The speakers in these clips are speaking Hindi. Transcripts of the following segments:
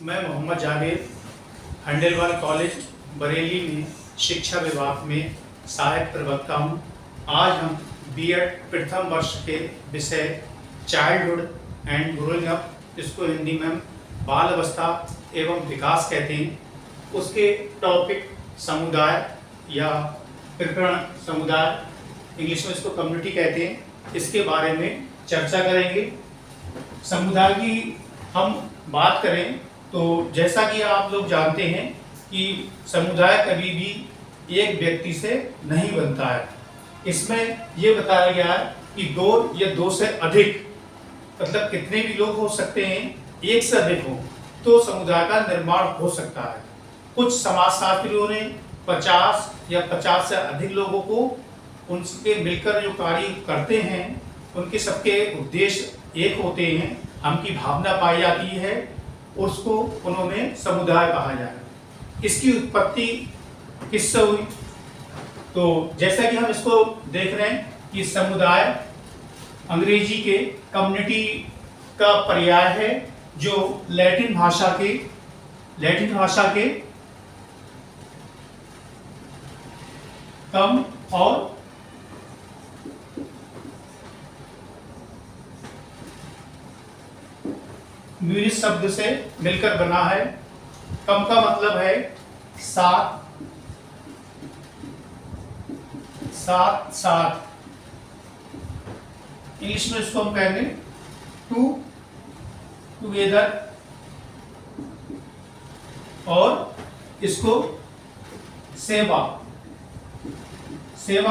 मैं मोहम्मद जावेद खंडेलवाल कॉलेज बरेली में शिक्षा विभाग में सहायक प्रवक्ता हूँ। आज हम बीएड प्रथम वर्ष के विषय चाइल्डहुड एंड ग्रोइंग अप, इसको हिंदी में बाल अवस्था एवं विकास कहते हैं, उसके टॉपिक समुदाय या प्रकरण समुदाय, इंग्लिश में इसको कम्युनिटी कहते हैं, इसके बारे में चर्चा करेंगे। समुदाय की हम बात करें तो जैसा कि आप लोग जानते हैं कि समुदाय कभी भी एक व्यक्ति से नहीं बनता है। इसमें ये बताया गया है कि दो या दो से अधिक, मतलब कितने भी लोग हो सकते हैं, एक से अधिक हो तो समुदाय का निर्माण हो सकता है। कुछ समाजशास्त्रियों ने 50 या 50 से अधिक लोगों को उनके मिलकर जो कार्य करते हैं उनके सबके उद्देश्य एक होते हैं, हम की भावना पाई जाती है, उसको उन्होंने समुदाय कहा जाए। इसकी उत्पत्ति किससे हुई? तो जैसा कि हम इसको देख रहे हैं कि समुदाय अंग्रेजी के कम्युनिटी का पर्याय है, जो लैटिन भाषा के कम और म्यूनिस शब्द से मिलकर बना है। कम का मतलब है सात, इंग्लिश में इसको हम कहेंगे टू, टुगेदर, और इसको सेवा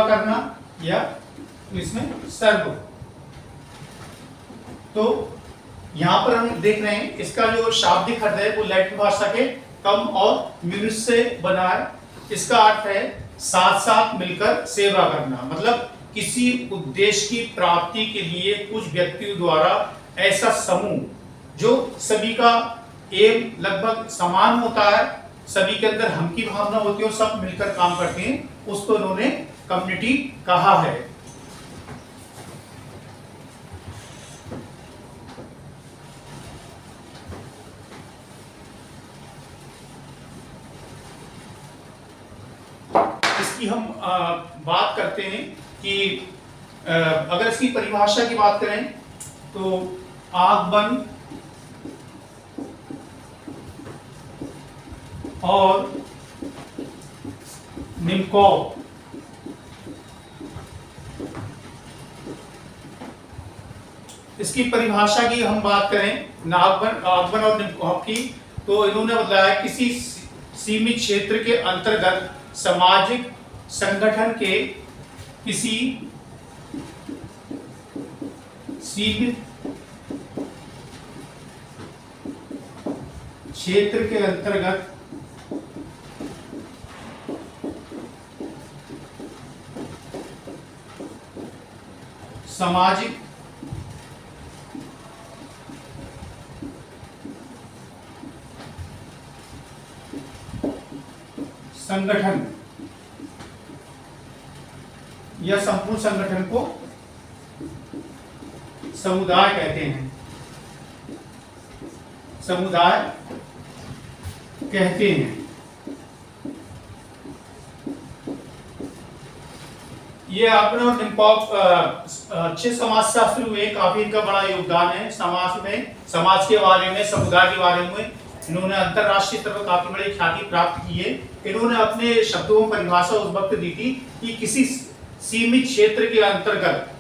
करना या इसमें सर्व। तो यहाँ पर हम देख रहे हैं इसका जो शाब्दिक अर्थ है वो लैटिन भाषा के कम और म्यूनिस से बना है। इसका अर्थ है साथ साथ मिलकर सेवा करना, मतलब किसी उद्देश्य की प्राप्ति के लिए कुछ व्यक्तियों द्वारा ऐसा समूह जो सभी का एम लगभग समान होता है, सभी के अंदर हम की भावना होती है और सब मिलकर काम करते हैं, उसको उन्होंने कम्युनिटी कहा है। इसकी हम बात करते हैं कि अगर इसकी परिभाषा की बात करें तो आगमन और निम्कोव, इसकी परिभाषा की हम बात करें आगमन और निम्कोव की, तो इन्होंने बताया किसी सीमित क्षेत्र के अंतर्गत सामाजिक संगठन के किसी सीमित क्षेत्र के अंतर्गत सामाजिक संगठन या संपूर्ण संगठन को समुदाय कहते हैं, समुदाय कहते हैं। ये आपने और निम्कोव अच्छे समाजशास्त्री हुए, काफी इनका बड़ा योगदान है समाज में, समाज के बारे में, समुदाय के बारे में। इन्होंने अंतरराष्ट्रीय स्तर पर काफी बड़ी ख्याति प्राप्त की है। इन्होंने अपने शब्दों में परिभाषा उस वक्त दी थी कि किसी सीमित क्षेत्र के अंतर्गत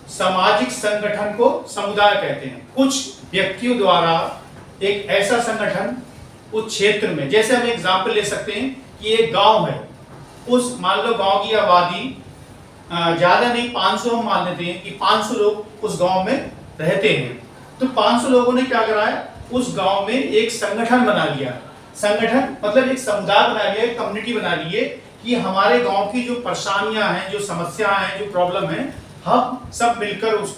सामाजिक संगठन को समुदाय कहते हैं। कुछ व्यक्तियों द्वारा एक ऐसा संगठन उस क्षेत्र में, जैसे हम एग्जाम्पल ले सकते हैं कि एक गांव है, उस मान लो गांव की आबादी ज्यादा नहीं, 500 हम मान लेते हैं कि 500 लोग उस गांव में रहते हैं। तो 500 लोगों ने क्या करा है, उस गांव में एक संगठन बना लिया। संगठन मतलब एक समुदाय बना लिया, एक कम्युनिटी बना ली है कि हमारे गांव की जो परेशानियां हैं, जो समस्याएं हैं, जो प्रॉब्लम है, हम सब मिलकर उस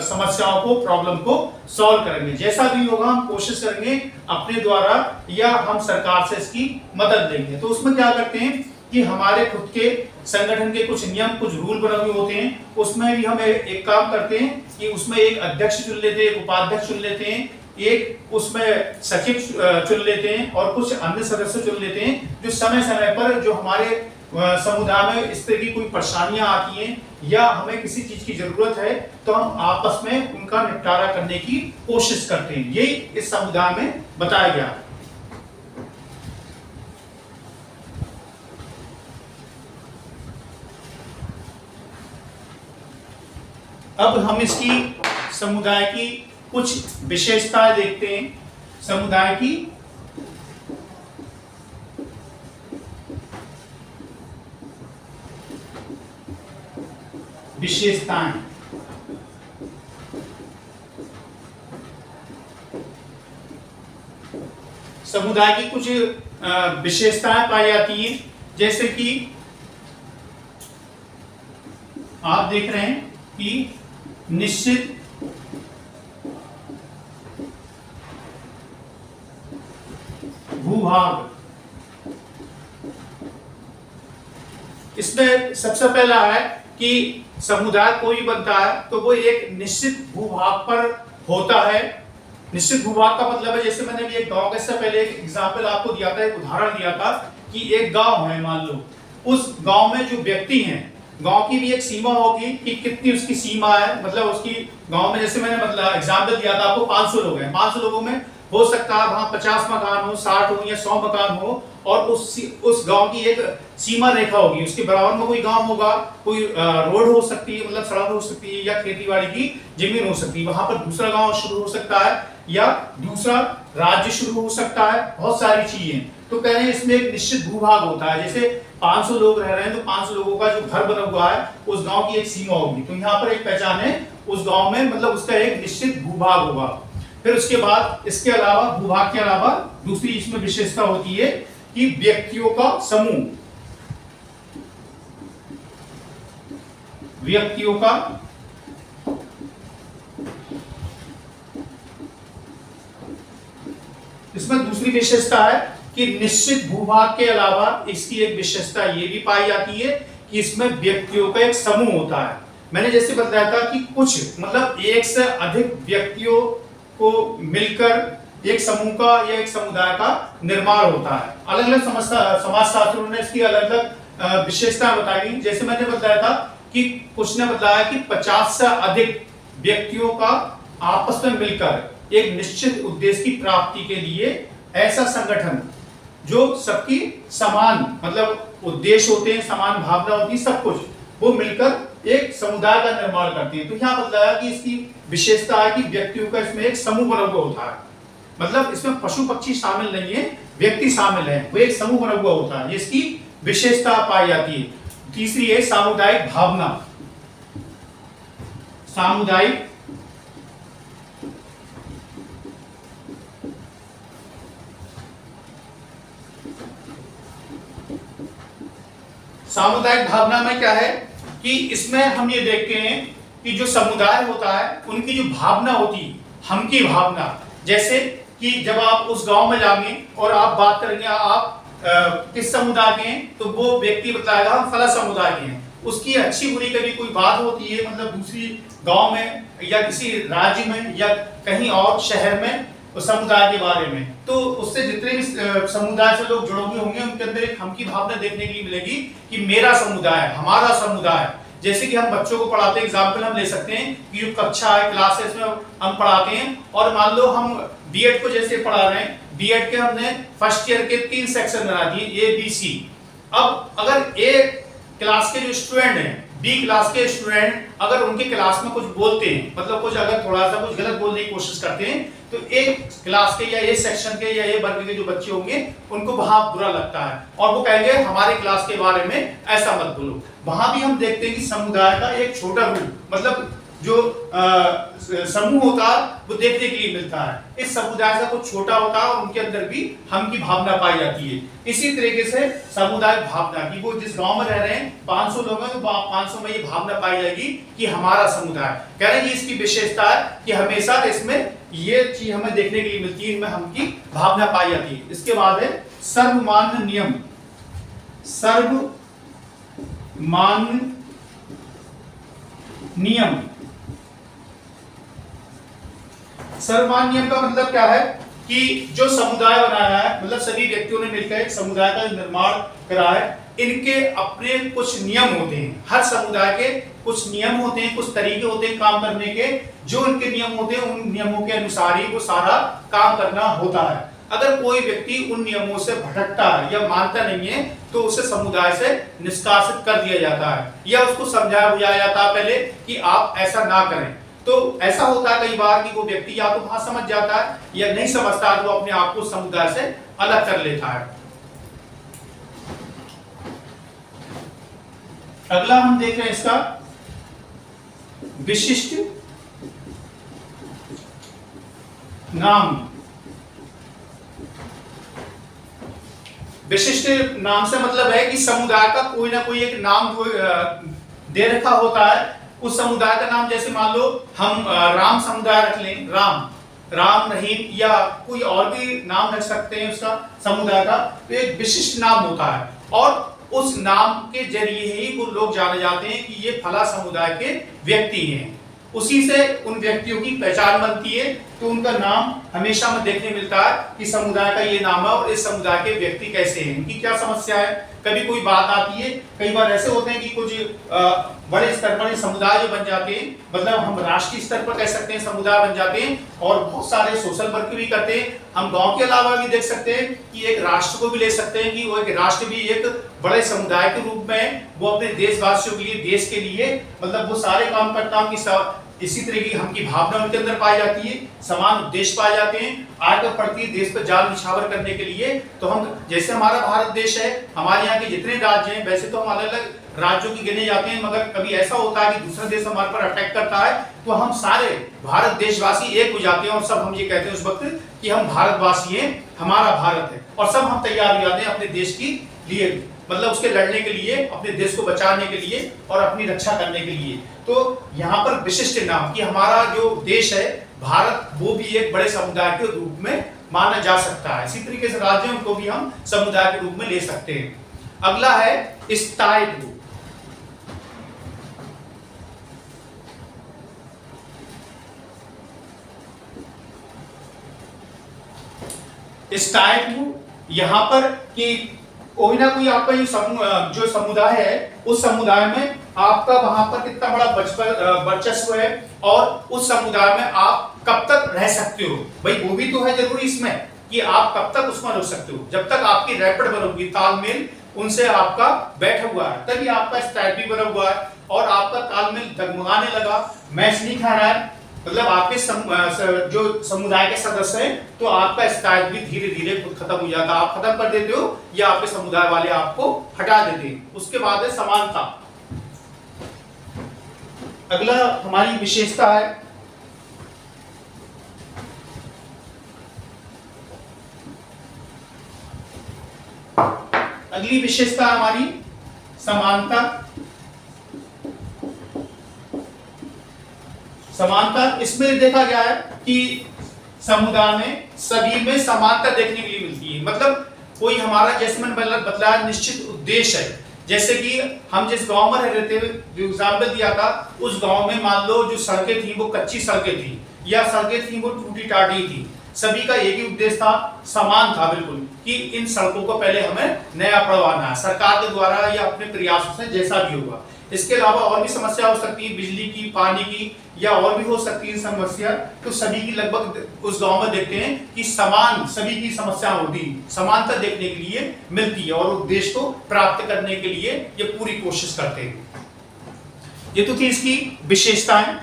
समस्याओं को, प्रॉब्लम को सॉल्व करेंगे। जैसा भी होगा हम कोशिश करेंगे अपने द्वारा या हम सरकार से इसकी मदद लेंगे। तो उसमें क्या करते हैं कि हमारे खुद के संगठन के कुछ नियम, कुछ रूल बने हुए होते हैं, उसमें भी हम एक काम करते हैं कि उसमें एक अध्यक्ष चुन लेते हैं, एक उपाध्यक्ष चुन लेते हैं, एक उसमें सचिव चुन लेते हैं और कुछ अन्य सदस्य चुन लेते हैं जो समय समय पर जो हमारे समुदाय में इस तरह की कोई परेशानियां आती हैं या हमें किसी चीज की जरूरत है तो हम आपस में उनका निपटारा करने की कोशिश करते हैं। यही इस समुदाय में बताया गया। अब हम इसकी समुदाय की कुछ विशेषताएं देखते हैं। समुदाय की विशेषताएं। समुदाय की कुछ विशेषताएं पाई जाती हैं, जैसे कि आप देख रहे हैं कि निश्चित भूभाग। इसमें सबसे पहला है कि समुदाय कोई बनता है तो वो एक निश्चित भूभाग पर होता है। निश्चित भूभाग का मतलब है, जैसे मैंने भी एक गांव के से पहले एक एग्जाम्पल आपको दिया था, एक उदाहरण दिया था कि एक गांव है, मान लो उस गांव में जो व्यक्ति हैं, गांव की भी एक सीमा होगी कि कितनी उसकी सीमा है, मतलब उसकी गांव में, जैसे मैंने मतलब एग्जाम्पल दिया था आपको, 500 लोग हैं, 500 लोगों में हो सकता है वहां 50 मकान हो, 60 हो या 100 मकान हो, और उस गांव की एक सीमा रेखा होगी, उसके बराबर में कोई गांव होगा, कोई रोड हो सकती है, मतलब सड़क हो सकती है, या खेतीबाड़ी की जमीन हो सकती है, वहां पर दूसरा गांव शुरू हो सकता है या दूसरा राज्य शुरू हो सकता है, बहुत सारी चीजें। तो कह रहे हैं इसमें एक निश्चित भूभाग होता है। जैसे 500 लोग रह रहे हैं तो 500 लोगों का जो घर बना हुआ है उस गांव की एक सीमा होगी, तो यहाँ पर एक पहचान है उस गांव में, मतलब उसका एक निश्चित भूभाग होगा। फिर उसके बाद इसके अलावा, भूभाग के अलावा दूसरी इसमें विशेषता होती है कि व्यक्तियों का समूह। व्यक्तियों का इसमें दूसरी विशेषता है कि निश्चित भूभाग के अलावा इसकी एक विशेषता ये भी पाई जाती है कि इसमें व्यक्तियों का एक समूह होता है। मैंने जैसे बताया था कि कुछ मतलब एक से अधिक व्यक्तियों को मिलकर एक समूह का या एक समुदाय का निर्माण होता है। अलग अलग समाजशास्त्रियों ने इसकी अलग अलग विशेषताएं बताई। जैसे मैंने बताया था कि कुछ ने बताया कि 50 से अधिक व्यक्तियों का आपस में मिलकर एक निश्चित उद्देश्य की प्राप्ति के लिए ऐसा संगठन जो सबकी समान मतलब उद्देश्य होते हैं, समान भावना होती है, सब कुछ वो मिलकर एक समुदाय का निर्माण करते हैं। तो यहाँ बताया कि इसकी विशेषता है कि व्यक्तियों का इसमें एक समूह बना हुआ होता है, मतलब इसमें पशु पक्षी शामिल नहीं है, व्यक्ति शामिल है, वो एक समूह बना हुआ होता है, इसकी विशेषता पाई जाती है। तीसरी है सामुदायिक भावना। सामुदायिक सामुदायिक भावना में क्या है कि इसमें हम ये देखते हैं कि जो समुदाय होता है उनकी जो भावना होती है, हम की भावना, जैसे कि जब आप उस गांव में जाएंगे और आप बात करेंगे आप किस समुदाय के हैं, तो वो व्यक्ति बताएगा हम फला समुदाय के हैं। उसकी अच्छी बुरी कभी कोई बात होती है, मतलब दूसरी गांव में या किसी राज्य में या कहीं और शहर में समुदाय के बारे में, तो उससे जितने भी समुदाय से लोग जुड़े होंगे उनके अंदर एक हम की भावना देखने के लिए मिलेगी कि मेरा समुदाय, हमारा समुदाय। जैसे कि हम बच्चों को पढ़ाते हैं, एग्जाम्पल हम ले सकते हैं कि जो कक्षा है, क्लासेस में हम पढ़ाते हैं, और मान लो हम बीएड को जैसे पढ़ा रहे हैं, बीएड के हमने फर्स्ट ईयर के 3 सेक्शन बना दिए, ए बी सी। अब अगर ए क्लास के जो स्टूडेंट हैं, बी क्लास के स्टूडेंट अगर उनके क्लास में कुछ बोलते हैं, मतलब कुछ अगर थोड़ा सा कुछ गलत बोलने की कोशिश करते हैं, तो एक क्लास के या ए सेक्शन के या ए वर्ग के जो बच्चे होंगे उनको वहां बुरा लगता है और वो कहेंगे हमारे क्लास के बारे में ऐसा मत बोलो। वहां भी हम देखते हैं कि समुदाय का एक छोटा रूप, मतलब जो समूह होता है वो देखने के लिए मिलता है। इस समुदाय से कुछ छोटा होता है और उनके अंदर भी हम की भावना पाई जाती है। इसी तरीके से सामुदायिक भावना की, वो जिस गांव में रह रहे हैं 500 लोग हैं तो 500 में ये भावना पाई जाएगी कि हमारा समुदाय। कह रहे हैं इसकी विशेषता है कि हमेशा इसमें ये चीज हमें देखने के लिए मिलती है, इनमें हम की भावना पाई जाती है। इसके बाद है सर्वमान्य नियम। सर्वमान्य नियम सर्वमान्य नियम का मतलब क्या है कि जो समुदाय बनाया है, मतलब सभी व्यक्तियों ने मिलकर एक समुदाय का निर्माण करा है, इनके अपने कुछ नियम होते हैं। हर समुदाय के कुछ नियम होते हैं, कुछ तरीके होते हैं काम करने के। जो उनके नियम होते हैं, उन नियमों के अनुसार ही वो सारा काम करना होता है। अगर कोई व्यक्ति उन नियमों से भटकता है या मानता नहीं है तो उसे समुदाय से निष्कासित कर दिया जाता है या उसको समझाया बुझाया जाता है पहले कि आप ऐसा ना करें। तो ऐसा होता है कई बार कि वो व्यक्ति या तो वहां समझ जाता है या नहीं समझता है, तो अपने आप को समुदाय से अलग कर लेता है। अगला हम देख रहे हैं इसका विशिष्ट नाम। विशिष्ट नाम से मतलब है कि समुदाय का कोई ना कोई एक नाम जो दे रखा होता है। उस समुदाय का नाम, जैसे मान लो हम राम समुदाय रख लें, राम रहीम, या कोई और भी नाम रख सकते हैं उसका समुदाय का। तो एक विशिष्ट नाम होता है और उस नाम के जरिए ही वो लोग जाने जाते हैं कि ये फला समुदाय के व्यक्ति हैं। उसी से उन व्यक्तियों की पहचान बनती है। तो उनका नाम हमेशा में देखने मिलता है कि समुदाय का ये नाम है और इस समुदाय के व्यक्ति कैसे हैं, इनकी क्या समस्या है। कभी कोई बात आती है, कई बार ऐसे होते हैं कि कुछ बड़े स्तर पर समुदाय जो बन जाते हैं, मतलब हम राष्ट्रीय स्तर पर कह सकते हैं समुदाय बन जाते हैं और बहुत सारे सोशल वर्क भी करते हैं। हम गांव के अलावा भी देख सकते हैं कि एक राष्ट्र को भी ले सकते हैं कि वो एक राष्ट्र भी एक बड़े समुदाय के रूप में वो अपने देशवासियों के लिए, देश के लिए, मतलब वो सारे काम करता हूँ कि इसी तरह की हमकी भावना उनके अंदर पाई जाती है, समान उद्देश्य पाए जाते हैं। आगे पड़ती है देश पर जाल निछावर करने के लिए। तो हम, जैसे हमारा भारत देश है, हमारे यहाँ के जितने राज्य हैं, वैसे तो हम अलग अलग राज्यों की गिने जाते हैं, मगर कभी ऐसा होता है कि दूसरा देश हमारे पर अटैक करता है तो हम सारे भारत देशवासी एक हो जाते हैं और सब हम ये कहते हैं उस वक्त कि हम भारतवासी हैं, हमारा भारत है, और सब हम तैयार हो जाते हैं अपने देश की लिए, मतलब उसके लड़ने के लिए, अपने देश को बचाने के लिए और अपनी रक्षा करने के लिए। तो यहाँ पर विशिष्ट नाम कि हमारा जो देश है भारत, वो भी एक बड़े समुदाय के रूप में माना जा सकता है। इसी तरीके से राज्यों को भी हम समुदाय के रूप में ले सकते हैं। अगला है स्थायित्व। स्थायित्व यहाँ पर कि कोई ना कोई आपका जो समुदाय है, उस समुदाय में आपका वहां पर कितना बड़ा वर्चस्व है और उस समुदाय में आप कब तक रह सकते हो। भाई वो भी तो है जरूरी इसमें कि आप कब तक उसमें रह सकते हो। जब तक आपकी रैपिड बनोगी, तालमेल उनसे आपका बैठा हुआ है, तभी आपका स्थायित्व भी बना हुआ है और आपका तालमेल डगमगाने लगा, मैच नहीं खा रहा है, मतलब आपके जो समुदाय के सदस्य हैं, तो आपका स्थायित्व भी धीरे धीरे खुद खत्म हो जाता है। आप खत्म कर देते हो या आपके समुदाय वाले आपको हटा देते हैं। उसके बाद है समानता। अगला हमारी विशेषता है अगली विशेषता हमारी समानता। समानता इसमें देखा गया है कि समुदाय में सभी में समानता देखने के लिए मिलती है। मतलब कोई हमारा, जैसे मैंने बतलाया, निश्चित उद्देश्य है। जैसे कि हम जिस गांव में रह रहे थे, जो एग्जाम्पल दिया था, उस गांव में मान लो जो सड़कें थी वो कच्ची सड़कें थी या सड़कें थी वो टूटी टाटी थी। सभी का एक ही उद्देश्य था, समान था बिल्कुल, कि इन सड़कों को पहले हमें नया पड़वाना है सरकार के द्वारा या अपने प्रयासों से, जैसा भी होगा। इसके अलावा और भी समस्या हो सकती है, बिजली की, पानी की, या और भी हो सकती है समस्या। तो सभी की लगभग उस गांव में देखते हैं कि समान सभी की समस्या होती, समानता देखने के लिए मिलती है और उद्देश्य को प्राप्त करने के लिए ये पूरी कोशिश करते हैं। ये तो थी इसकी विशेषताएं।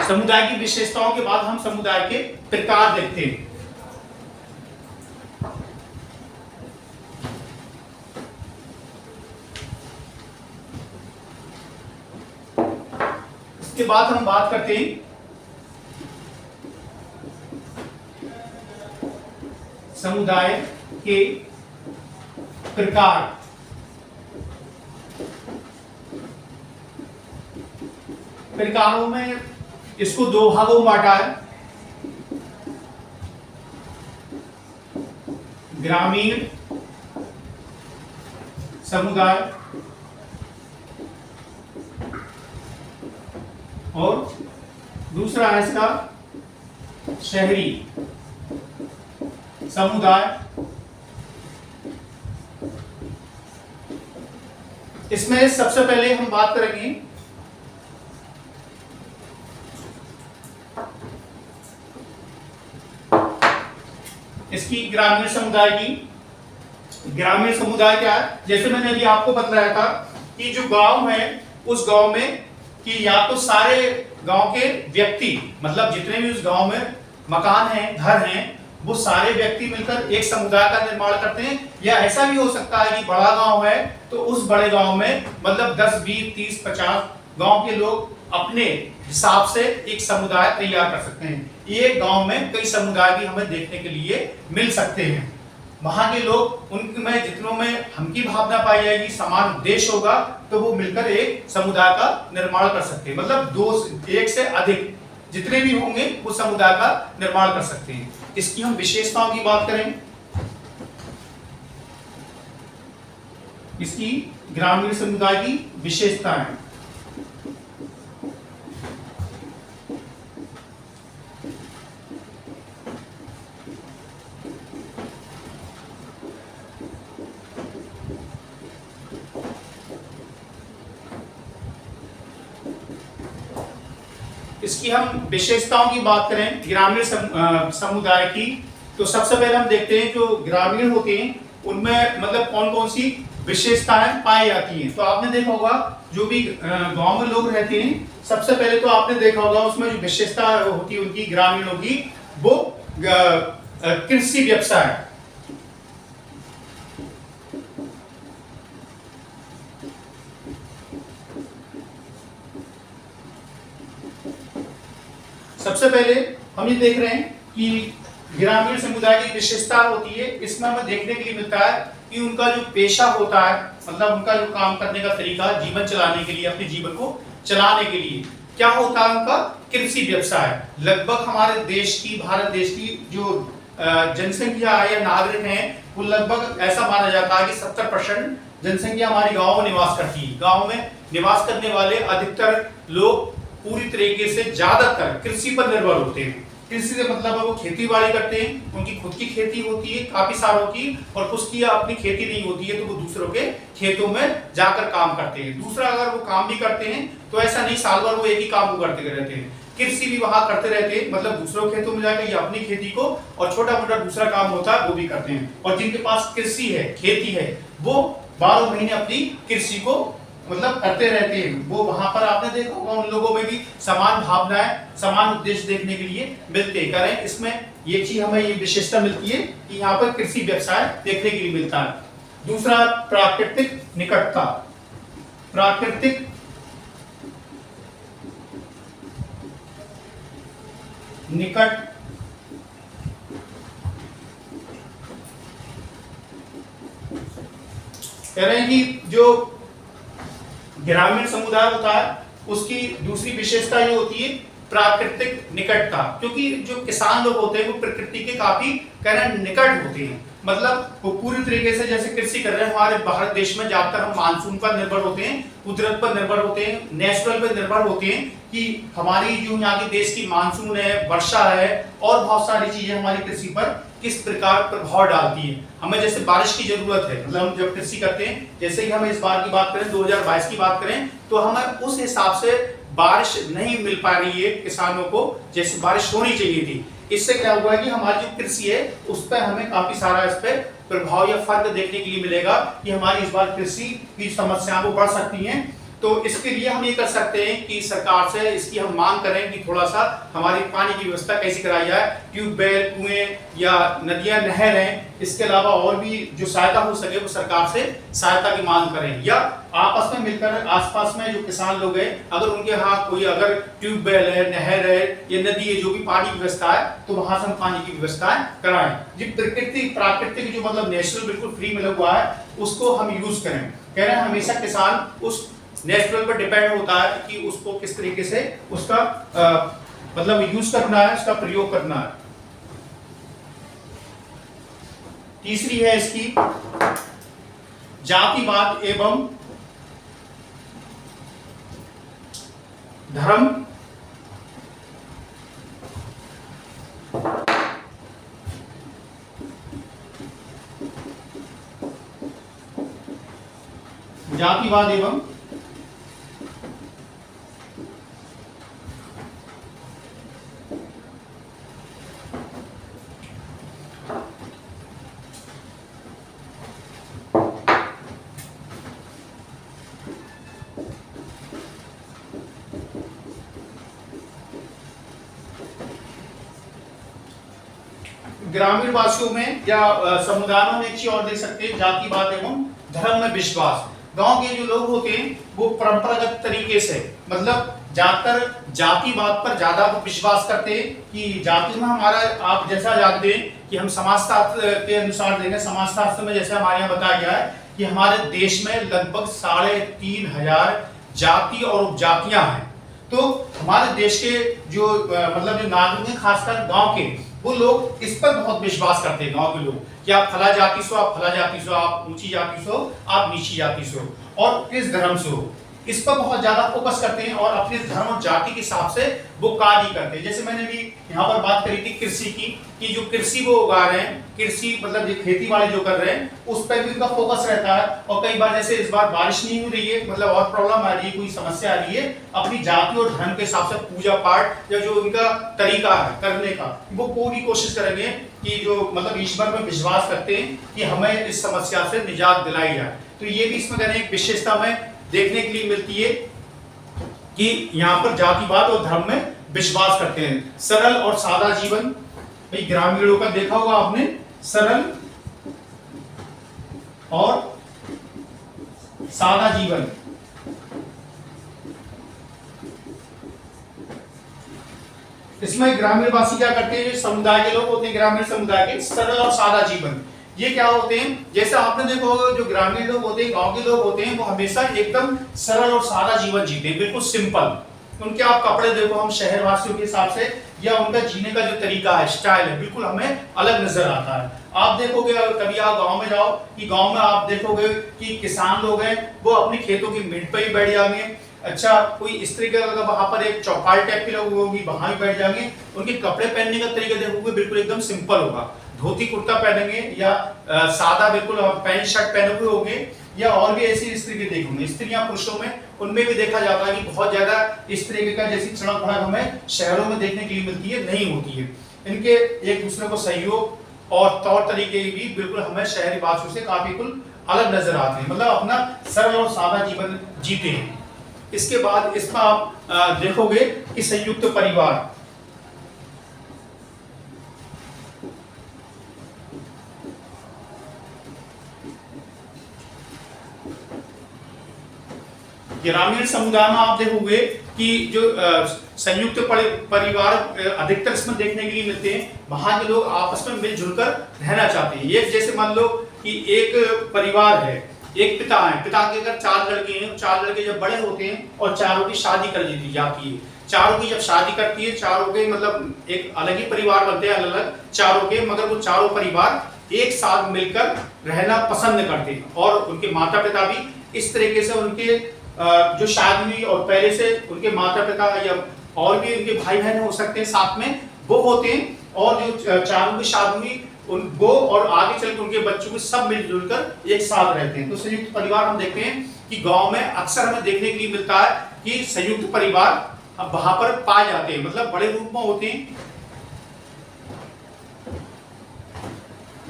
समुदाय की विशेषताओं के बाद हम समुदाय के प्रकार देखते हैं। इसके बाद हम बात करते हैं समुदाय के प्रकार। प्रकारों में इसको दो भागों में बांटा है, ग्रामीण समुदाय और दूसरा है इसका शहरी समुदाय। इसमें सबसे पहले हम बात करेंगे इसकी ग्रामीण समुदाय की। ग्रामीण समुदाय क्या है, जैसे मैंने अभी आपको बतलाया था कि जो गांव है उस गांव में कि या तो सारे गांव के व्यक्ति, मतलब जितने भी उस गांव में मकान हैं, घर हैं, वो सारे व्यक्ति मिलकर एक समुदाय का निर्माण करते हैं। या ऐसा भी हो सकता है कि बड़ा गांव है तो उस बड़े गांव में मतलब 10, 20, 30, 50 गांव के लोग अपने हिसाब से एक समुदाय तैयार कर सकते हैं। ये गांव में कई समुदाय भी हमें देखने के लिए मिल सकते हैं। वहां के लोग, उनमें जितनों में हमकी भावना पाई जाएगी, समान उद्देश्य होगा, तो वो मिलकर एक समुदाय का निर्माण कर सकते हैं। मतलब दो, एक से अधिक जितने भी होंगे वो समुदाय का निर्माण कर सकते हैं। इसकी हम विशेषताओं की बात करें, इसकी ग्रामीण समुदाय की विशेषताएं। इसकी हम विशेषताओं की बात करें ग्रामीण समुदाय की, तो सबसे पहले हम देखते हैं जो ग्रामीण होते हैं उनमें मतलब कौन कौन सी विशेषताएं पाई जाती हैं। तो आपने देखा होगा जो भी गांव में लोग रहते हैं, सबसे पहले तो आपने देखा होगा उसमें जो विशेषता होती है उनकी ग्रामीणों की, वो कृषि व्यवसाय। सबसे पहले हम ये देख रहे हैं कि ग्रामीण समुदाय की विशेषता होती है, इसमें हमें देखने के लिए मिलता है कि उनका जो पेशा होता है, मतलब उनका जो काम करने का तरीका, जीवन चलाने के लिए, अपने जीवन को चलाने के लिए क्या होता है, उनका कृषि व्यवसाय। लगभग हमारे देश की, भारत देश की जो जनसंख्या या नागरिक हैं, वो लगभग ऐसा माना जाता है कि 70% जनसंख्या हमारी गाँव में निवास करती है। गाँव में निवास करने वाले अधिकतर लोग पूरी तरीके से ज्यादातर कृषि पर निर्भर होते हैं। कृषि से मतलब वो खेती बाड़ी करते हैं, उनकी खुद की खेती होती है काफी सालों की, और उसकी अपनी खेती नहीं होती है तो वो दूसरों के खेतों में जाकर काम करते हैं। दूसरा, अगर वो काम भी करते हैं तो ऐसा नहीं साल भर वो एक ही काम को करते रहते हैं, कृषि भी वहां करते रहते हैं, मतलब दूसरों खेतों में जाकर या अपनी खेती को, और छोटा मोटा दूसरा काम होता है वो भी करते हैं। और जिनके पास कृषि है, खेती है, वो 12 महीने अपनी कृषि को मतलब करते रहते हैं। वो वहां पर आपने देखा होगा उन लोगों में भी समान भावनाएं, समान उद्देश्य देखने के लिए मिलते हैं। करें इसमें ये चीज हमें ये विशेषता मिलती है कि यहाँ पर कृषि व्यवसाय देखने के लिए मिलता है। दूसरा, प्राकृतिक निकटता। प्राकृतिक निकट कह रहे हैं कि जो ग्रामीण समुदाय होता है उसकी दूसरी विशेषता ये होती है प्राकृतिक निकटता, क्योंकि जो किसान लोग होते हैं वो प्रकृति के काफी निकट होते हैं। मतलब वो पूरी तरीके से जैसे कृषि कर रहे हैं, हमारे भारत देश में ज्यादातर हम मानसून पर निर्भर होते हैं, कुदरत पर निर्भर होते हैं, नेचुरल पर निर्भर होते हैं कि हमारी जो यहाँ के देश की मानसून है, वर्षा है और बहुत सारी चीजें हमारी कृषि पर किस प्रकार प्रभाव डालती है। हमें जैसे बारिश की जरूरत है, मतलब हम जब कृषि करते हैं, जैसे कि हम इस बार की बात करें 2022 की बात करें, तो हमें उस हिसाब से बारिश नहीं मिल पा रही है किसानों को जैसे बारिश होनी चाहिए थी। इससे क्या हुआ है कि हमारी जो कृषि है उस पर हमें काफी सारा इस पे प्रभाव या फर्क देखने के लिए मिलेगा कि हमारी इस बार कृषि की समस्याएं वो बढ़ सकती हैं। तो इसके लिए हम ये कर सकते हैं कि सरकार से इसकी हम मांग करें कि थोड़ा सा हमारी पानी की व्यवस्था कैसी कराई जाए, ट्यूबवेल, कुएं या नदियां, नहर हैं, इसके अलावा और भी जो सहायता हो सके वो सरकार से सहायता की मांग करें, या आपस में मिलकर आसपास में जो किसान लोग हैं अगर उनके यहाँ कोई अगर ट्यूबवेल है, नहर है या नदी है, जो भी पानी की व्यवस्था है, तो वहां से हम पानी की व्यवस्था कराएं। जो प्राकृतिक जो मतलब नेचुरल बिल्कुल फ्री मिला हुआ है उसको हम यूज करें। कह रहे हैं हमेशा किसान उस नेचुरल पर डिपेंड होता है कि उसको किस तरीके से उसका मतलब यूज करना है, उसका प्रयोग करना है। तीसरी है इसकी जातिवाद एवं धर्म जातिवाद एवं ग्रामीण वासियों में या समुदायों में एक चीज और देख सकते हैं, जातिवाद एवं धर्म में विश्वास। गांव के जो लोग होते हैं वो परंपरागत तरीके से मतलब ज्यादातर जातिवाद पर ज्यादा विश्वास करते हैं कि जाति में हमारा, आप जैसा जानते हैं कि हम समाजशास्त्र के अनुसार देखें, समाजशास्त्र में जैसे हमारे यहाँ बताया गया है कि हमारे देश में लगभग 3,500 जाति और उपजातियां हैं। तो हमारे देश के जो मतलब जो नागरिक हैं, खासकर गांव के, वो लोग इस पर बहुत विश्वास करते हैं गांव के लोग कि आप फला जाति से हो, आप फला जाति से हो, आप ऊंची जाति से हो, आप नीची जाति से हो और किस धर्म से हो, इस पर बहुत ज्यादा फोकस करते हैं और अपने धर्म और जाति के हिसाब से वो कार्य करते हैं। जैसे मैंने भी यहाँ पर बात करी थी कृषि की, कि जो कृषि वो उगा रहे हैं, कृषि मतलब जो खेती वाले जो कर रहे हैं उस पर भी उनका फोकस रहता है। और कई बार जैसे इस बार बारिश नहीं हो रही है, मतलब और प्रॉब्लम आ रही है, कोई समस्या आ रही है, अपनी जाति और धर्म के हिसाब से पूजा पाठ या जो उनका तरीका है करने का, वो पूरी कोशिश करेंगे कि जो मतलब ईश्वर में विश्वास करते हैं कि हमें इस समस्या से निजात दिलाई जाए। तो ये भी इसमें कहने एक विशेषता में देखने के लिए मिलती है कि यहाँ पर जातिवाद और धर्म में विश्वास करते हैं। सरल और सादा जीवन, भाई ग्रामीण लोगों का देखा होगा आपने, सरल और सादा जीवन। इसमें ग्रामीण वासी क्या करते हैं, समुदाय के लोग होते हैं, ग्रामीण समुदाय के, सरल और सादा जीवन। ये क्या होते हैं, जैसे आपने देखा होगा जो ग्रामीण लोग होते हैं, गांव के लोग होते हैं, वो हमेशा एकदम सरल और सादा जीवन जीते हैं, बिल्कुल सिंपल। उनके आप कपड़े देखो, हम शहर वासियों के हिसाब से या उनका जीने का जो तरीका है, स्टाइल है, बिल्कुल हमें अलग नजर आता है। आप देखोगे कभी आप गांव में जाओ कि गांव में आप देखोगे कि किसान लोग हैं वो अपने खेतों की मिड पर ही बैठ जाएंगे। अच्छा, कोई इस तरीके का वहां पर एक चौपाल टाइप के लोग होगी, वहां भी बैठ जाएंगे। उनके कपड़े पहनने का तरीका देखोगे बिल्कुल एकदम सिंपल होगा, धोती कुर्ता पहनेंगे या सादा बिल्कुल पैंट शर्ट पहने हुए होंगे, या और भी ऐसी स्त्री के देखोगे। स्त्रियां पुरुषों में उनमें भी देखा जाता है कि बहुत ज्यादा इस तरीके का जैसी चढ़क भड़क हमें शहरों में देखने के लिए मिलती है, नहीं होती है। इनके एक दूसरे को सहयोग और तौर तरीके भी बिल्कुल हमें शहरी वासियों से काफी कुल अलग नजर आते हैं, मतलब अपना सरल और सादा जीवन जीते हैं। इसके बाद इसमें आप देखोगे कि संयुक्त परिवार, ग्रामीण समुदाय में आप देखोगे कि जो संयुक्त परिवार अधिकतर इसमें देखने के लिए मिलते हैं। वहां के लोग आपस में मिलजुल कर रहना चाहते हैं। ये जैसे मान लो कि एक परिवार है, एक पिता है, पिता के अगर 4 लड़के हैं, 4 लड़के जब बड़े होते हैं और चारों की शादी कर दी जाती है, चारों की जब शादी करती है, चारों के मतलब एक अलग ही परिवार बनते हैं, अलग अलग चारों के, मगर वो चारों परिवार एक साथ मिलकर रहना पसंद करते हैं। और उनके माता पिता भी इस तरीके से उनके जो शादी हुई और पहले से उनके माता पिता या और भी उनके भाई बहन हो सकते हैं साथ में, वो होते हैं। और जो चारों की शादी हुई वो और आगे चल के उनके बच्चों के सब मिलजुल कर एक साथ रहते हैं। तो संयुक्त परिवार हम देखते हैं कि गांव में अक्सर हमें देखने के लिए मिलता है कि संयुक्त परिवार वहां पर पाए जाते हैं, मतलब बड़े रूप में होते हैं।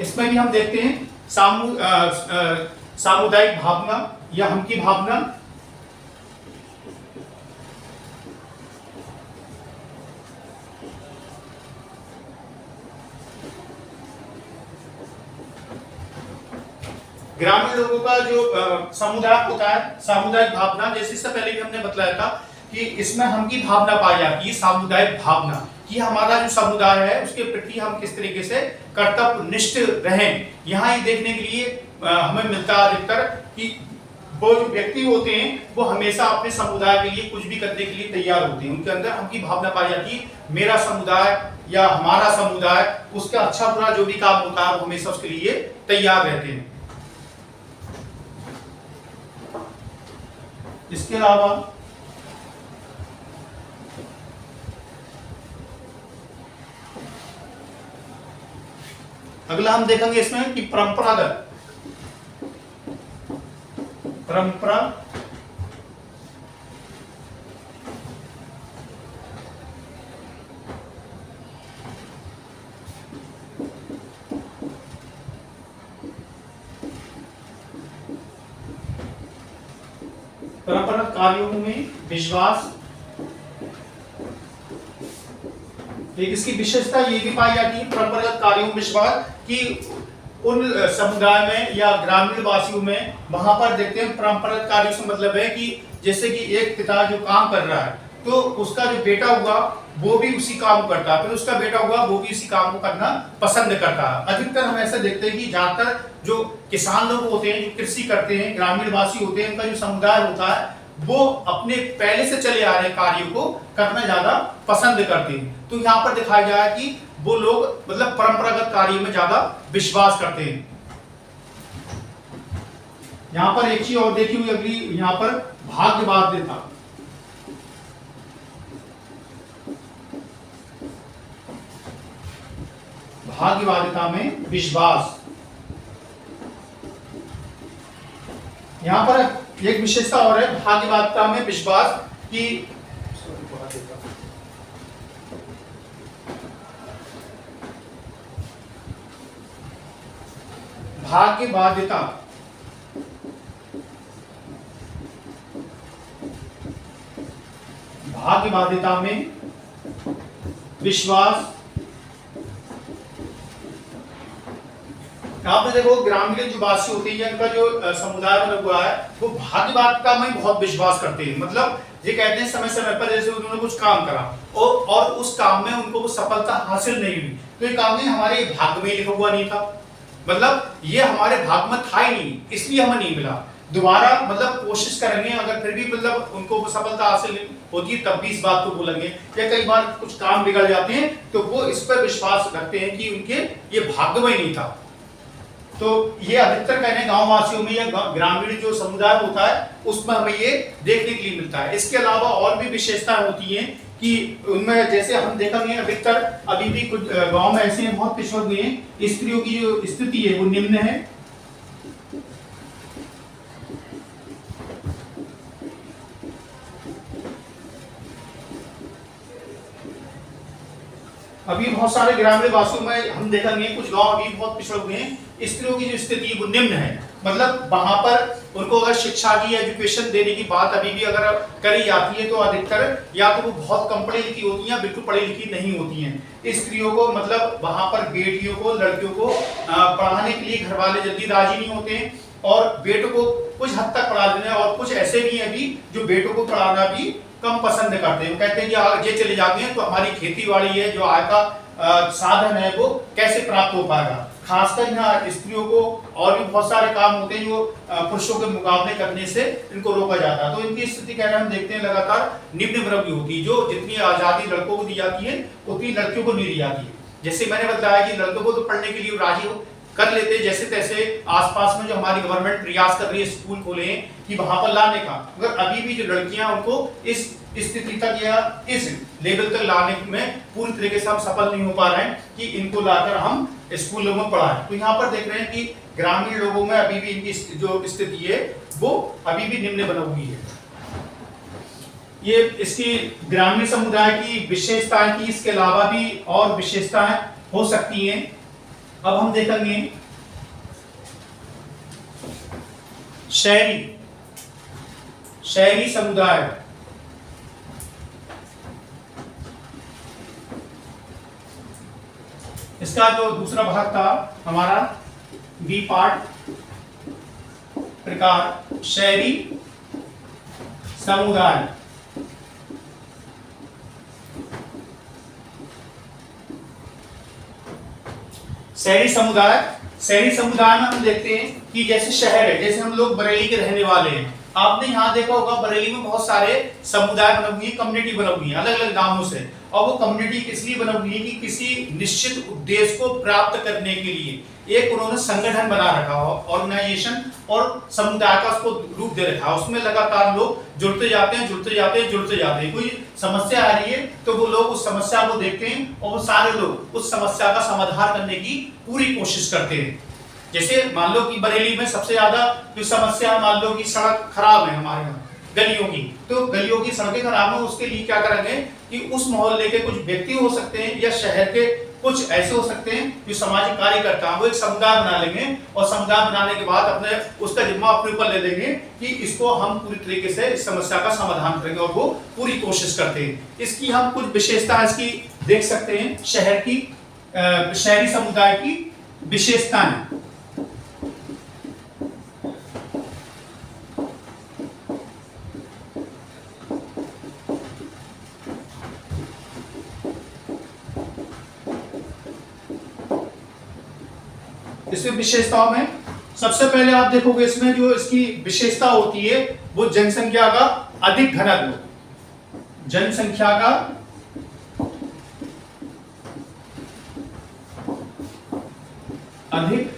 इसमें भी हम देखते हैं सामुदायिक भावना या हम की भावना। ग्रामीण लोगों का जो समुदाय होता है, सामुदायिक भावना, जैसे इससे पहले भी हमने बताया था कि इसमें हम की भावना पाई जाती है, सामुदायिक भावना, कि हमारा जो समुदाय है उसके प्रति हम किस तरीके से कर्तव्यनिष्ठ रहें। यहाँ ये देखने के लिए हमें मिलता है अधिकतर कि वो जो व्यक्ति होते हैं वो हमेशा अपने समुदाय के लिए कुछ भी करने के लिए तैयार होते हैं। उनके अंदर हम की भावना पाई जाती है, मेरा समुदाय या हमारा समुदाय, उसका अच्छा बुरा जो भी काम होता है वो हमेशा उसके लिए तैयार रहते हैं। इसके अलावा अगला हम देखेंगे इसमें कि परंपरागत परंपरा परंपरागत कार्यों में विश्वास। इसकी विशेषता ये भी पाई जाती है परंपरागत कार्यों में विश्वास कि उन समुदाय में या ग्रामीण वासियों में वहां पर देखते हैं परंपरागत कार्यों से मतलब है कि जैसे कि एक पिता जो काम कर रहा है तो उसका जो बेटा हुआ वो भी उसी काम को करता है, फिर उसका बेटा हुआ वो भी इसी काम को करना पसंद करता है। अधिकतर हम ऐसा देखते हैं कि ज्यादातर जो किसान लोग होते हैं, जो कृषि करते हैं, ग्रामीण वासी होते हैं, उनका जो समुदाय होता है वो अपने पहले से चले आ रहे कार्यों को करना ज्यादा पसंद करते हैं। तो यहाँ पर दिखाया गया है कि वो लोग मतलब परंपरागत कार्यों में ज्यादा विश्वास करते हैं। यहाँ पर एक चीज और देखी हुई अगली, यहाँ पर भाग्यवादिता। भाग्यवादिता में विश्वास। यहां पर एक विशेषता और है भाग्यवादिता में विश्वास की भाग्यवादिता भाग्यवादिता में विश्वास। यहाँ पे देखो ग्रामीण जो वासी होते हैं, इनका जो समुदाय बना हुआ है वो भाग्यवादिता में बहुत विश्वास करते हैं। मतलब ये कहते हैं समय समय पर जैसे उन्होंने कुछ काम करा और उस काम में उनको वो सफलता हासिल नहीं हुई तो ये काम में हमारे भाग्य में लिखा हुआ नहीं था, मतलब ये हमारे भाग्य में था ही नहीं, इसलिए हमें नहीं मिला। दोबारा मतलब कोशिश करेंगे, अगर फिर भी मतलब उनको सफलता हासिल होती है तब भी इस बात को बोलेंगे। या कई बार कुछ काम बिगड़ जाते हैं तो वो इस पर विश्वास रखते हैं कि उनके ये भाग्य में नहीं था। तो ये अधिकतर कहने गांव वासियों में या ग्रामीण जो समुदाय होता है उसमें हमें ये देखने के लिए मिलता है। इसके अलावा और भी विशेषताएं होती हैं कि उनमें जैसे हम देखेंगे अधिकतर अभी भी कुछ गांव में ऐसे हैं बहुत पिछड़ हुए हैं, स्त्रियों की जो स्थिति है वो निम्न है। अभी बहुत सारे ग्रामीण वासियों में हम देखेंगे कुछ गांव अभी बहुत पिछड़ हुए हैं, स्त्रियों की जो स्थिति वो निम्न है। मतलब वहां पर उनको अगर शिक्षा की एजुकेशन देने की बात अभी भी अगर करी जाती है तो अधिकतर या तो वो बहुत कम पढ़ी लिखी होती हैं या बिल्कुल पढ़ी लिखी नहीं होती हैं। स्त्रियों को मतलब वहां पर बेटियों को लड़कियों को पढ़ाने के लिए घर वाले जल्दी राजी नहीं होते हैं और बेटों को कुछ हद तक पढ़ा देना, और कुछ ऐसे भी हैं अभी जो बेटों को पढ़ाना भी कम पसंद करते हैं। कहते हैं कि आगे चले जाते हैं तो हमारी खेती बाड़ी है जो आय का साधन है वो कैसे प्राप्त हो पाएगा। खासकर यहाँ स्त्रियों को और भी बहुत सारे काम होते हैं जो पुरुषों के मुकाबले करने से इनको रोका जाता है। तो इनकी स्थिति कह रहे हैं हम देखते हैं लगातार निम्न वर्ग की होती है। जो जितनी आजादी लड़कों को दी जाती है उतनी लड़कियों को नहीं दी जाती है। जैसे मैंने बताया कि लड़कों को तो पढ़ने के लिए राजी हो कर लेते जैसे तैसे, आसपास में जो हमारी गवर्नमेंट प्रयास कर रही है स्कूल खोले कि वहां पर लाने का, मगर अभी भी जो लड़कियां उनको इस स्थिति तक या इस लेवल तक लाने में पूरी तरीके से हम सफल नहीं हो पा रहे हैं कि इनको लाकर हम स्कूलों में पढ़ाएं। तो यहाँ पर देख रहे हैं कि ग्रामीण लोगों में अभी भी इनकी जो स्थिति है वो अभी भी निम्न बना हुई है। ये इसकी ग्रामीण समुदाय की विशेषताएं थी, इसके अलावा भी और विशेषताएं हो सकती हैं। अब हम देखेंगे शहरी समुदाय। इसका जो दूसरा भाग था हमारा बी पार्ट प्रकार शहरी समुदाय। शहरी समुदाय में हम देखते हैं कि जैसे शहर है, जैसे हम लोग बरेली के रहने वाले हैं, आपने यहाँ देखा होगा बरेली में बहुत सारे समुदाय बने हुए हैं, कम्युनिटी बनी हुई है अलग अलग गांवों से। और वो कम्युनिटी इसलिए बनी हुई है कि किसी निश्चित उद्देश्य को प्राप्त करने के लिए एक उन्होंने संगठन बना रखा हो, ऑर्गेनाइजेशन और समुदाय का उसको रूप दे रखा है। उसमें लगातार लोग जुड़ते जाते हैं। कोई समस्या आ रही है तो वो लोग उस समस्या को देखते हैं और वो सारे लोग उस समस्या का समाधान करने की पूरी कोशिश करते हैं। जैसे मान लो कि बरेली में सबसे ज्यादा जो समस्या, मान लो कि सड़क खराब है हमारे यहाँ गलियों की, तो गलियों की सड़कें खराब है, उसके लिए क्या करेंगे कि उस मोहल्ले के कुछ व्यक्ति हो सकते हैं या शहर के कुछ ऐसे हो सकते हैं जो सामाजिक कार्य करता है, वो एक समुदाय बना लेंगे और समुदाय बनाने के बाद अपने उसका जिम्मा अपने ऊपर ले लेंगे कि इसको हम पूरी तरीके से इस समस्या का समाधान करेंगे और वो पूरी कोशिश करते हैं। इसकी हम कुछ विशेषता इसकी देख सकते हैं, शहर की शहरी समुदाय की विशेषताएं। इसमें विशेषताओं में सबसे पहले आप देखोगे इसमें जो इसकी विशेषता होती है वो जनसंख्या का अधिक घनत्व, जनसंख्या का अधिक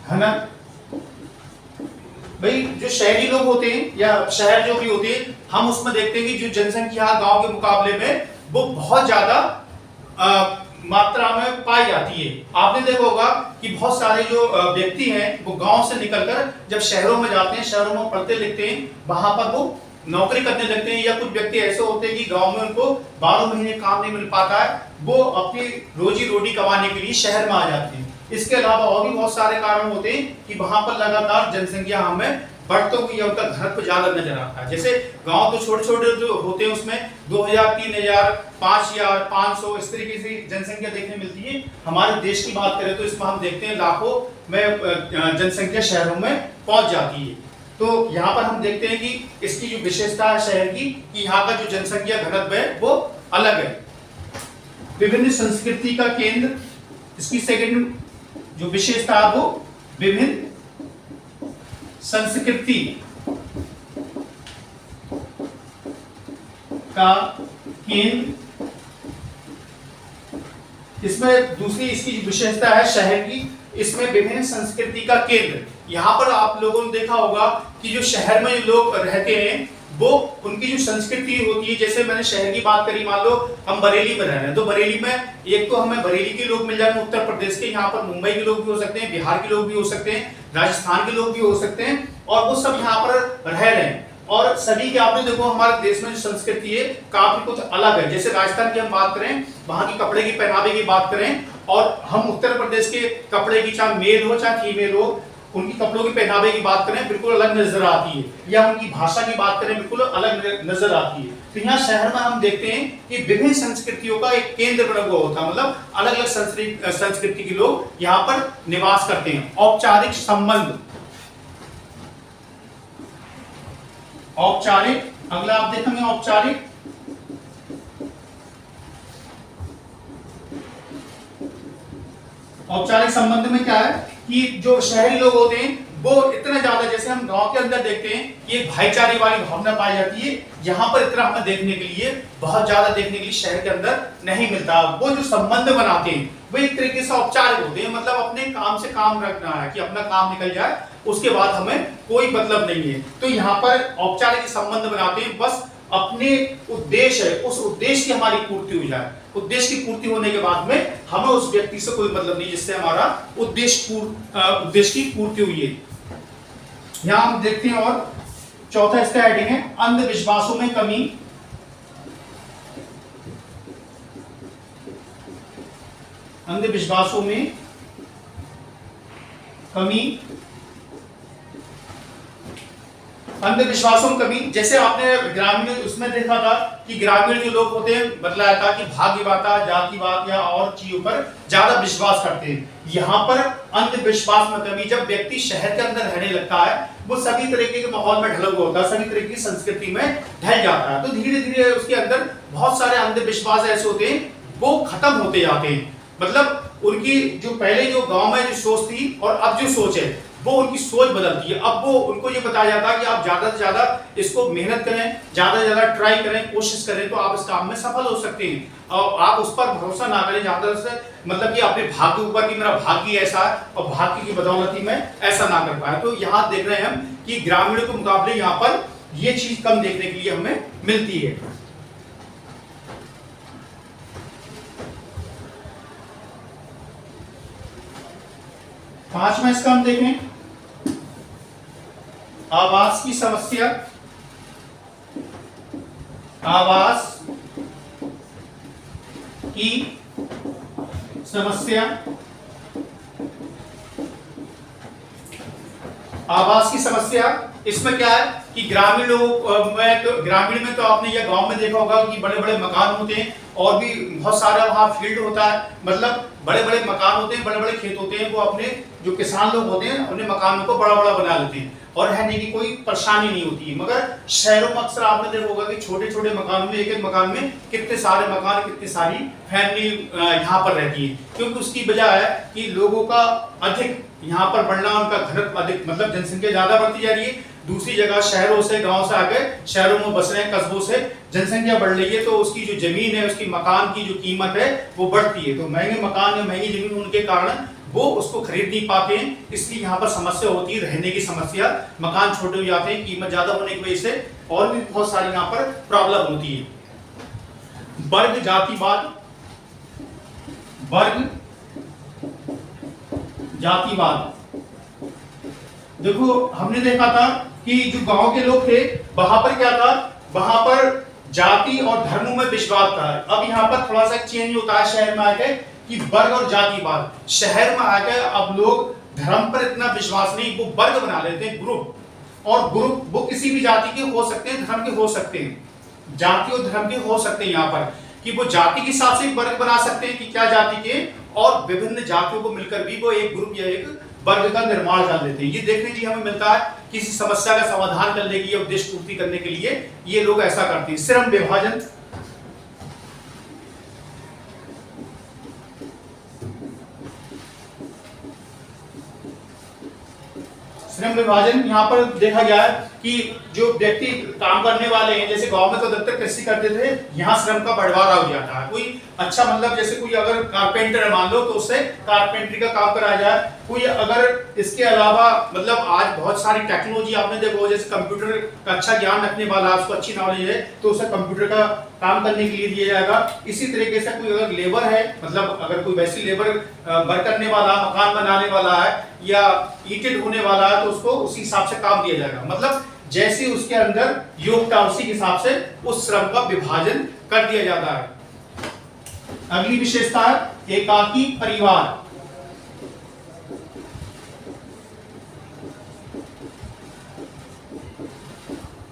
घनत्व। भाई जो शहरी लोग होते हैं या शहर जो भी होते हैं, हम उसमें देखते हैं कि जो जनसंख्या गांव के मुकाबले में वो बहुत ज्यादा मात्रा में पाई जाती है। आपने देखा होगा कि बहुत सारे जो व्यक्ति हैं वो गांव से निकलकर जब शहरों में जाते हैं, शहरों में पढ़ते लिखते हैं, वहां पर वो नौकरी करने लगते हैं, या कुछ व्यक्ति ऐसे होते हैं कि गांव में उनको 12 महीने काम नहीं मिल पाता है, वो अपनी रोजी रोटी कमाने के लिए शहर में आ जाते हैं। इसके अलावा और भी बहुत सारे कारण होते हैं कि वहां पर लगातार जनसंख्या हमें बढ़ते हुए या उनका घनत्व ज्यादा नजर आता है। जैसे गांव तो छोटे छोटे जो होते हैं उसमें 2000, 3000, 5000, 500 इस तरीके से जनसंख्या देखने मिलती है। हमारे देश की बात करें तो इसमें हम देखते हैं लाखों में जनसंख्या शहरों में पहुंच जाती है। तो यहाँ पर हम देखते हैं कि इसकी जो विशेषता है शहर की, कि यहाँ का जो जनसंख्या घनत्व है वो अलग है। विभिन्न संस्कृति का केंद्र, इसकी सेकंड जो विशेषता है वो विभिन्न संस्कृति का केंद्र। इसमें दूसरी इसकी विशेषता है शहर की, इसमें विभिन्न संस्कृति का केंद्र। यहाँ पर आप लोगों ने देखा होगा कि जो शहर में जो लोग रहते हैं वो उनकी जो संस्कृति होती है, जैसे मैंने शहर की बात करी, मान लो हम बरेली में रह रहे हैं तो बरेली में एक तो हमें बरेली के लोग मिल जाएंगे उत्तर प्रदेश के, यहाँ पर मुंबई के लोग भी हो सकते हैं, बिहार के लोग भी हो सकते हैं, राजस्थान के लोग भी हो सकते हैं, और वो सब यहाँ पर रह रहे हैं। और सभी के आपने देखो हमारे देश में जो संस्कृति है काफी कुछ अलग है। जैसे राजस्थान की हम बात करें, वहां की कपड़े की पहनावे की बात करें, और हम उत्तर प्रदेश के कपड़े की, चाहे मेल हो चाहे फीमेल हो, उनकी कपड़ों की पहनावे की बात करें बिल्कुल अलग नजर आती है, या उनकी भाषा की बात करें बिल्कुल अलग नजर आती है। तो यहाँ शहर में हम देखते हैं कि विभिन्न संस्कृतियों का एक केंद्र बना हुआ होता है, मतलब अलग अलग संस्कृति के लोग यहाँ पर निवास करते हैं। औपचारिक संबंध, औपचारिक, अगला आप देखेंगे औपचारिक, औपचारिक संबंध में क्या है कि जो शहरी लोग होते हैं वो इतना ज्यादा, जैसे हम गांव के अंदर देखते हैं कि एक भाईचारे वाली भावना पाई जाती है, यहाँ पर इतना हमें देखने के लिए बहुत ज्यादा देखने के लिए शहर के अंदर नहीं मिलता। वो जो संबंध बनाते हैं वो एक तरीके से औपचारिक होते हैं, मतलब अपने काम से काम रखना है कि अपना काम निकल जाए, उसके बाद हमें कोई मतलब नहीं है। तो यहाँ पर औपचारिक संबंध बनाते हैं, बस अपने उद्देश्य है उस उद्देश्य की हमारी पूर्ति हो जाए, उद्देश्य की पूर्ति होने के बाद में हमें उस व्यक्ति से कोई मतलब नहीं जिससे हमारा उद्देश्य की पूर्ति हुई है। यहां हम देखते हैं, और चौथा इसका हेडिंग है अंधविश्वासों में कमी। अंधविश्वासों में कमी, अंधविश्वासों में कमी। जैसे आपने ग्रामीण उसमें देखा था कि ग्रामीण जो लोग होते हैं, बतलाया था कि भाग्यवाता, जातिवाद या और चीजों पर ज्यादा विश्वास करते हैं। यहाँ पर अंधविश्वास में कमी, जब व्यक्ति शहर के अंदर रहने लगता है वो सभी तरीके के माहौल में ढला हुआ होता है, सभी तरीके की संस्कृति में ढल जाता है, तो धीरे धीरे उसके अंदर बहुत सारे अंधविश्वास ऐसे होते हैं वो खत्म होते जाते हैं। मतलब उनकी जो पहले जो गांव में जो सोच थी और अब जो सोच है वो उनकी सोच बदलती है। अब वो उनको ये बताया जाता है कि आप ज्यादा से ज्यादा इसको मेहनत करें, ज्यादा से ज्यादा ट्राई करें, कोशिश करें तो आप इस काम में सफल हो सकते हैं। और आप उस पर भरोसा ना करें ज्यादा से, मतलब कि अपने भाग्य ऊपर कि मेरा भाग्य ऐसा है और भाग्य की बदौलत ही मैं ऐसा ना कर पाया। तो यहाँ देख रहे हैं हम कि ग्रामीणों के मुकाबले यहाँ पर ये चीज कम देखने के लिए हमें मिलती है। पांचवा इसका हम देखें, आवास की समस्या। आवास की समस्या। आवास की समस्या इसमें क्या है कि ग्रामीण लोगों ग्रामीण में तो आपने या गांव में देखा होगा कि बड़े बड़े मकान होते हैं और भी बहुत सारा वहाँ फील्ड होता है, मतलब बड़े बड़े मकान होते हैं, बड़े बड़े खेत होते हैं, वो अपने जो किसान लोग होते हैं अपने मकानों को बड़ा बड़ा बना लेते हैं और रहने की कोई परेशानी नहीं होती है। मगर शहरों में अक्सर आपने देखा होगा कि छोटे छोटे मकानों में, एक एक मकान में कितने सारे मकान, कितनी सारी फैमिली यहाँ पर रहती है, क्योंकि उसकी वजह है कि लोगों का अधिक यहाँ पर बढ़ना, उनका घनत्व अधिक, मतलब जनसंख्या ज्यादा बढ़ती जा रही है। दूसरी जगह शहरों से, गांव से आकर शहरों में बस रहे हैं, कस्बों से जनसंख्या बढ़ रही है, तो उसकी जो जमीन है, उसकी मकान की जो कीमत है वो बढ़ती है। तो महंगे मकान या महंगी जमीन होने के कारण वो उसको खरीद नहीं पाते हैं, इसलिए यहाँ पर समस्या होती है, रहने की समस्या, मकान छोटे हो जाते हैं कीमत ज्यादा होने की वजह से, और भी बहुत सारी यहाँ पर प्रॉब्लम होती है। वर्ग जातिवाद। वर्ग जातिवाद, देखो हमने देखा था कि जो गांव के लोग थे वहां पर क्या था, वहां पर जाति और धर्मों में विश्वास था। अब यहाँ पर थोड़ा सा चेंज होता है शहर में आके कि वर्ग और जातिवाद। शहर में आके अब लोग धर्म पर इतना विश्वास नहीं, वो वर्ग बना लेते हैं, ग्रुप, और ग्रुप वो किसी भी जाति के हो सकते हैं, धर्म के हो सकते हैं, जाति और धर्म के हो सकते हैं। यहाँ पर कि वो जाति के हिसाब से वर्ग बना सकते हैं कि क्या जाति के, और विभिन्न जातियों को मिलकर भी वो एक ग्रुप या एक वर्ग का निर्माण कर लेते हैं। ये देखने के लिए हमें मिलता है किसी समस्या का समाधान करने की या उद्देश्य पूर्ति करने के लिए ये लोग ऐसा करते हैं। श्रम विभाजन। श्रम विभाजन यहाँ पर देखा गया है कि जो व्यक्ति काम करने वाले हैं, जैसे गांव में तो अधिकतर कृषि करते थे, यहाँ श्रम का बंटवारा हो जाता है। कोई अच्छा, मतलब जैसे कोई अगर कारपेंटर मान लो तो उससे कारपेंटरी का काम कराया जाए। कोई अगर इसके अलावा, मतलब आज बहुत सारी टेक्नोलॉजी आपने देखो, जैसे कंप्यूटर का अच्छा ज्ञान रखने वाला, उसको अच्छी नॉलेज है, तो उसे कंप्यूटर का काम करने के लिए दिया जाएगा। इसी तरीके से कोई अगर लेबर है, मतलब अगर कोई वैसी लेबर वर्क करने वाला, मकान बनाने वाला है या ईंटें ढोने वाला है, तो उसको उसी हिसाब से काम दिया जाएगा। मतलब जैसे उसके अंदर योग्यता, उसी के हिसाब से उस श्रम का विभाजन कर दिया जाता है। अगली विशेषता है एकाकी परिवार।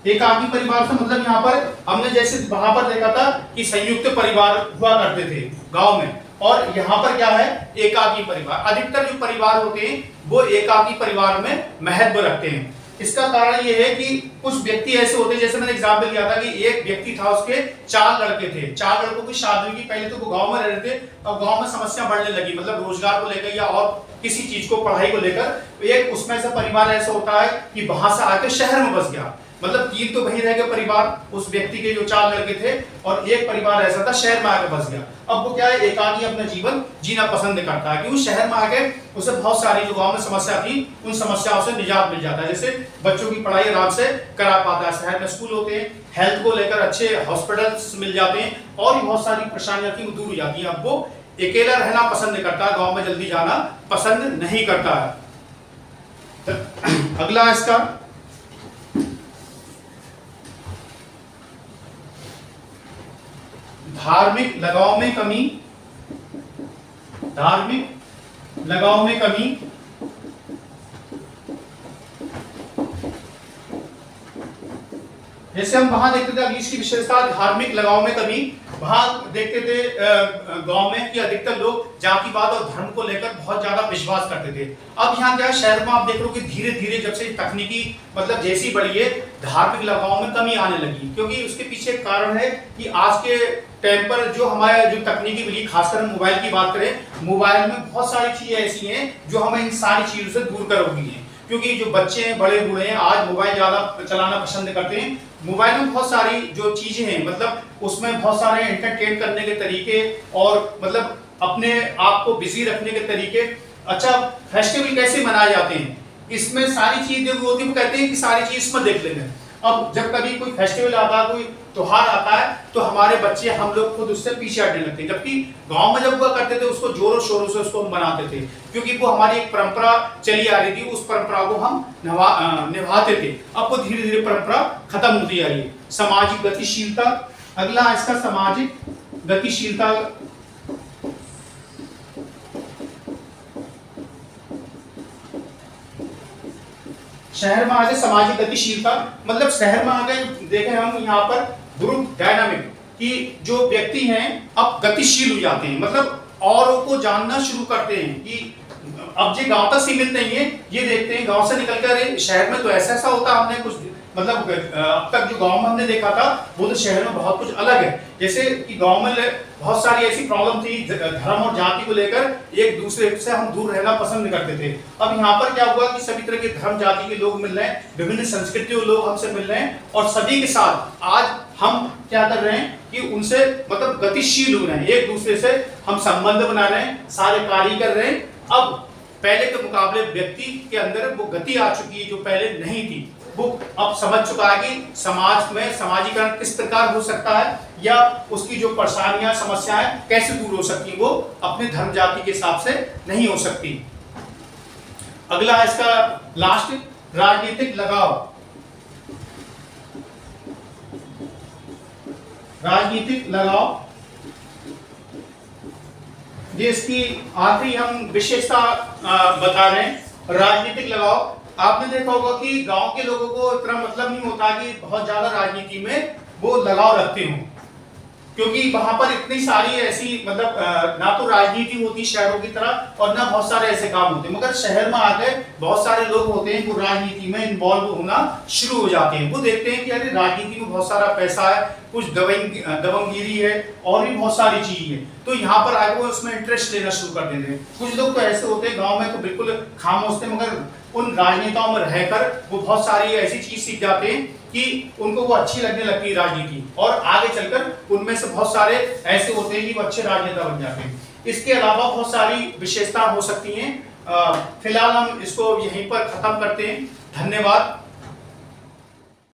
एकाकी परिवार से मतलब यहाँ पर हमने जैसे वहां पर देखा था कि संयुक्त परिवार हुआ करते थे गांव में, और यहाँ पर क्या है, एकाकी परिवार। अधिकतर जो परिवार होते हैं वो एकाकी परिवार में महत्व रखते हैं। इसका कारण ये है कि कुछ व्यक्ति ऐसे होते हैं, जैसे मैंने एग्जाम्पल दिया था कि एक व्यक्ति था, उसके 4 लड़के थे, 4 लड़कों की शादी हुई। पहले तो वो गांव में रह रहे थे, अब गांव में समस्या बढ़ने लगी, मतलब रोजगार को लेकर या और किसी चीज को, पढ़ाई को लेकर। एक उसमें से परिवार ऐसा होता है कि वहां से आकर शहर में बस गया, मतलब 3 तो वहीं रह गए परिवार, उस व्यक्ति के जो 4 लड़के थे, और एक परिवार ऐसा था शहर में आके बस गया। अब वो क्या है, एकाकी अपना जीवन जीना पसंद करता है, क्योंकि शहर में आके उसे बहुत सारी जो गांव में समस्या थी उन समस्याओं से निजात मिल जाता है। जैसे बच्चों की पढ़ाई आराम से करा पाता है, शहर में स्कूल होते हैं, हेल्थ को लेकर अच्छे हॉस्पिटल्स मिल जाते हैं, और भी बहुत सारी परेशानियां थी वो दूर हो जाती है। अब वो अकेला रहना पसंद नहीं करता, गाँव में जल्दी जाना पसंद नहीं करता है। अगला इसका धार्मिक लगाव में कमी। धार्मिक लगाव में कमी। जैसे हम वहां देखते थे, अभी इसकी विशेषता धार्मिक लगाव में कमी। वहां देखते थे गांव में कि अधिकतर लोग जातिवाद और धर्म को लेकर बहुत ज्यादा विश्वास करते थे। अब यहाँ क्या, शहर में आप देख लो कि धीरे धीरे जब से तकनीकी मतलब जैसी बढ़ी है, धार्मिक लगाव में कमी आने लगी। क्योंकि उसके पीछे एक कारण है कि आज के टाइम पर जो हमारे जो तकनीकी मिली, खासकर मोबाइल की बात करें, मोबाइल में बहुत सारी चीजें ऐसी हैं जो हमें इन सारी चीजों से दूर कर रही हैं। क्योंकि जो बच्चे हैं, बड़े बूढ़े हैं, आज मोबाइल ज्यादा चलाना पसंद करते हैं। मोबाइल में बहुत सारी जो चीजें हैं, मतलब उसमें बहुत सारे एंटरटेन करने के तरीके और मतलब अपने आप को बिजी रखने के तरीके। अच्छा, फेस्टिवल कैसे मनाए जाते हैं, इसमें सारी चीजें होती है, वो कहते हैं कि सारी चीज इसमें देख लेंगे। अब जब कभी कोई फेस्टिवल आता है, कोई त्योहार आता है, तो हमारे बच्चे, हम लोग खुद उससे पीछे हटने लगते हैं। जबकि गांव में जब हुआ करते थे उसको जोरों शोरों से उसको हम बनाते थे, क्योंकि वो हमारी एक परंपरा चली आ रही थी, उस परंपरा को हम निभाते थे। अब वो धीरे धीरे परंपरा खत्म होती जा रही है। सामाजिक गतिशीलता, अगला इसका सामाजिक गतिशीलता। शहर में आ गए सामाजिक गतिशीलता, मतलब शहर में आ गए, देखें हम यहाँ पर ग्रुप डायनामिक कि जो व्यक्ति हैं अब गतिशील हो जाते हैं, मतलब औरों को जानना शुरू करते हैं कि अब जो गांव तक सीमित नहीं है, ये देखते हैं गांव से निकलकर शहर में तो ऐसा ऐसा होता। हमने कुछ मतलब अब तक जो गांव में हमने देखा था वो तो शहर में बहुत कुछ अलग है। जैसे कि गांव में बहुत सारी ऐसी प्रॉब्लम थी धर्म और जाति को लेकर, एक दूसरे से हम दूर रहना पसंद नहीं करते थे। अब यहाँ पर क्या हुआ कि सभी तरह के धर्म जाति के लोग मिल रहे हैं, विभिन्न संस्कृतियों के लोग हमसे मिल रहे हैं, और सभी के साथ आज हम क्या कर रहे हैं कि उनसे मतलब गतिशील हो रहे हैं, एक दूसरे से हम संबंध बना रहे हैं, सारे कार्य कर रहे हैं। अब पहले के मुकाबले व्यक्ति के अंदर वो गति आ चुकी है जो पहले नहीं थी। वो अब समझ चुका है कि समाज में समाजीकरण किस प्रकार हो सकता है, या उसकी जो परेशानियां समस्याएं कैसे दूर हो सकती, वो अपने धर्म जाति के हिसाब से नहीं हो सकती। अगला है इसका लास्ट, राजनीतिक लगाव। राजनीतिक लगाव ये इसकी आखिरी हम विशेषता बता रहे हैं। राजनीतिक लगाव, आपने देखा होगा कि गांव के लोगों को इतना मतलब नहीं होता कि बहुत ज्यादा राजनीति में वो लगाव रखते हों, क्योंकि वहां पर इतनी सारी ऐसी मतलब ना तो राजनीति होती शहरों की तरह और ना बहुत सारे ऐसे काम होते, मगर शहर में आके बहुत सारे लोग होते हैं वो राजनीति में इन्वॉल्व होना शुरू हो जाते हैं। वो देखते हैं कि अरे राजनीति में बहुत सारा पैसा है, कुछ दबंगगिरी है और भी बहुत सारी चीजें हैं, तो यहाँ पर आगे वो उसमें इंटरेस्ट लेना शुरू कर देते हैं। कुछ लोग तो ऐसे होते हैं गाँव में तो बिल्कुल खामोश थे, मगर उन राजनेताओं में रहकर वो बहुत सारी ऐसी चीज सीख जाते हैं कि उनको वो अच्छी लगने लगती है राजनीति, और आगे चलकर उनमें से बहुत सारे ऐसे होते हैं कि वो अच्छे राजनेता बन जाते हैं। इसके अलावा बहुत सारी विशेषता हो सकती हैं। फिलहाल हम इसको यहीं पर खत्म करते हैं। धन्यवाद।